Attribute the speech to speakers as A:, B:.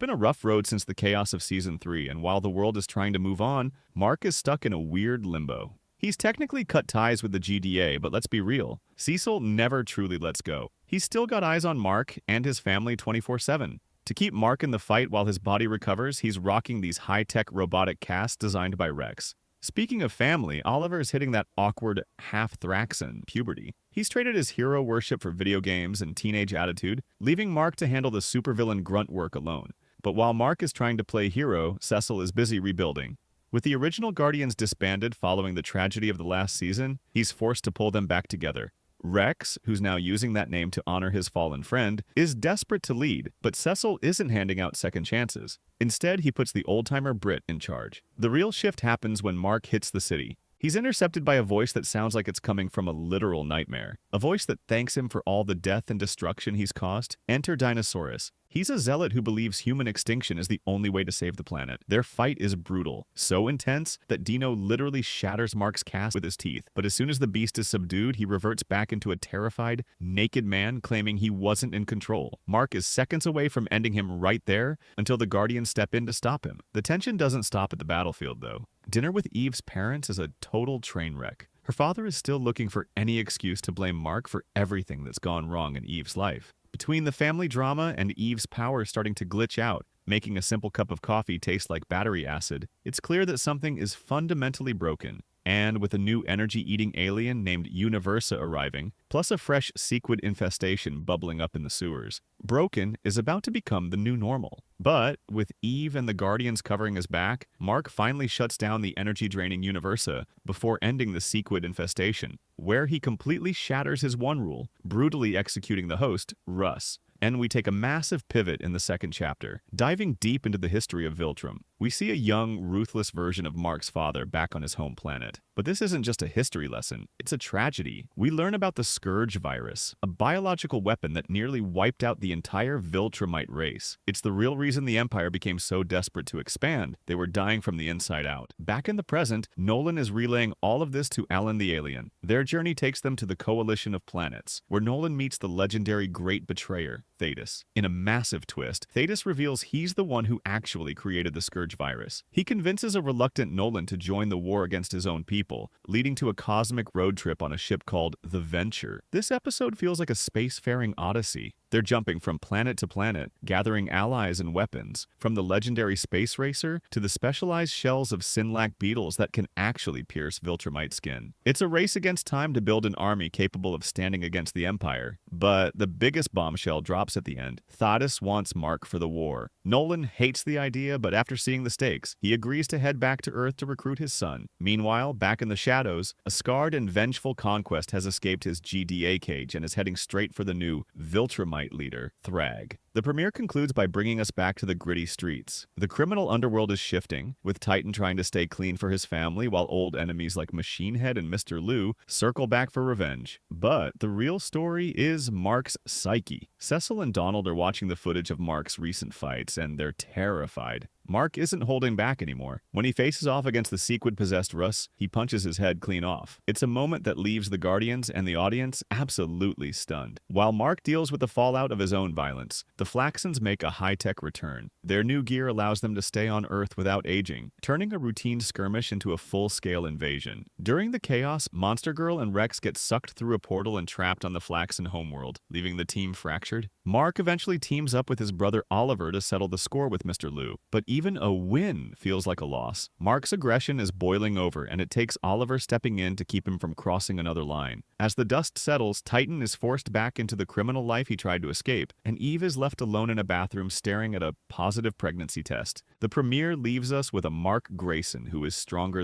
A: been a rough road since the chaos of Season 3, and while the world is trying to move on, Mark is stuck in a weird limbo. He's technically cut ties with the GDA, but let's be real. Cecil never truly lets go. He's still got eyes on Mark and his family 24/7. To keep Mark in the fight while his body recovers, he's rocking these high-tech robotic casts designed by Rex. Speaking of family, Oliver is hitting that awkward half-Thraxan puberty. He's traded his hero worship for video games and teenage attitude, leaving Mark to handle the supervillain grunt work alone. But while Mark is trying to play hero, Cecil is busy rebuilding. With the original Guardians disbanded following the tragedy of the last season, he's forced to pull them back together. Rex, who's now using that name to honor his fallen friend, is desperate to lead, but Cecil isn't handing out second chances. Instead, he puts the old-timer Brit in charge. The real shift happens when Mark hits the city. He's intercepted by a voice that sounds like it's coming from a literal nightmare. A voice that thanks him for all the death and destruction he's caused. Enter Dinosaurus. He's a zealot who believes human extinction is the only way to save the planet. Their fight is brutal, so intense that Dino literally shatters Mark's cast with his teeth. But as soon as the beast is subdued, he reverts back into a terrified, naked man claiming he wasn't in control. Mark is seconds away from ending him right there until the Guardians step in to stop him. The tension doesn't stop at the battlefield, though. Dinner with Eve's parents is a total train wreck. Her father is still looking for any excuse to blame Mark for everything that's gone wrong in Eve's life. Between the family drama and Eve's power starting to glitch out, making a simple cup of coffee taste like battery acid, it's clear that something is fundamentally broken. And with a new energy-eating alien named Universa arriving, plus a fresh sequid infestation bubbling up in the sewers, broken is about to become the new normal. But with Eve and the Guardians covering his back, Mark finally shuts down the energy-draining Universa before ending the sequid infestation, where he completely shatters his one rule, brutally executing the host, Russ. And we take a massive pivot in the second chapter, diving deep into the history of Viltrum. We see a young, ruthless version of Mark's father back on his home planet. But this isn't just a history lesson, it's a tragedy. We learn about the Scourge Virus, a biological weapon that nearly wiped out the entire Viltrumite race. It's the real reason the Empire became so desperate to expand. They were dying from the inside out. Back in the present, Nolan is relaying all of this to Alan the Alien. Their journey takes them to the Coalition of Planets, where Nolan meets the legendary Great Betrayer, Thetis. In a massive twist, Thetis reveals he's the one who actually created the Scourge Virus. He convinces a reluctant Nolan to join the war against his own people, leading to a cosmic road trip on a ship called the Venture. This episode feels like a spacefaring odyssey. They're jumping from planet to planet, gathering allies and weapons, from the legendary space racer to the specialized shells of Sinlac beetles that can actually pierce Viltrumite skin. It's a race against time to build an army capable of standing against the Empire. But the biggest bombshell drops at the end. Thetis wants Mark for the war. Nolan hates the idea, but after seeing the stakes, he agrees to head back to Earth to recruit his son. Meanwhile, back in the shadows, a scarred and vengeful Conquest has escaped his GDA cage and is heading straight for the new Viltrumite leader, Thrag. The premiere concludes by bringing us back to the gritty streets. The criminal underworld is shifting, with Titan trying to stay clean for his family while old enemies like Machine Head and Mr. Liu circle back for revenge. But the real story is Mark's psyche. Cecil and Donald are watching the footage of Mark's recent fights, and they're terrified. Mark isn't holding back anymore. When he faces off against the sequid-possessed Russ, he punches his head clean off. It's a moment that leaves the Guardians and the audience absolutely stunned. While Mark deals with the fallout of his own violence, the Flaxans make a high-tech return. Their new gear allows them to stay on Earth without aging, turning a routine skirmish into a full-scale invasion. During the chaos, Monster Girl and Rex get sucked through a portal and trapped on the Flaxan homeworld, leaving the team fractured. Mark eventually teams up with his brother Oliver to settle the score with Mr. Liu, but even a win feels like a loss. Mark's aggression is boiling over, and it takes Oliver stepping in to keep him from crossing another line. As the dust settles, Titan is forced back into the criminal life he tried to escape, and Eve is left alone in a bathroom staring at a positive pregnancy test. The premiere leaves us with a Mark Grayson who is stronger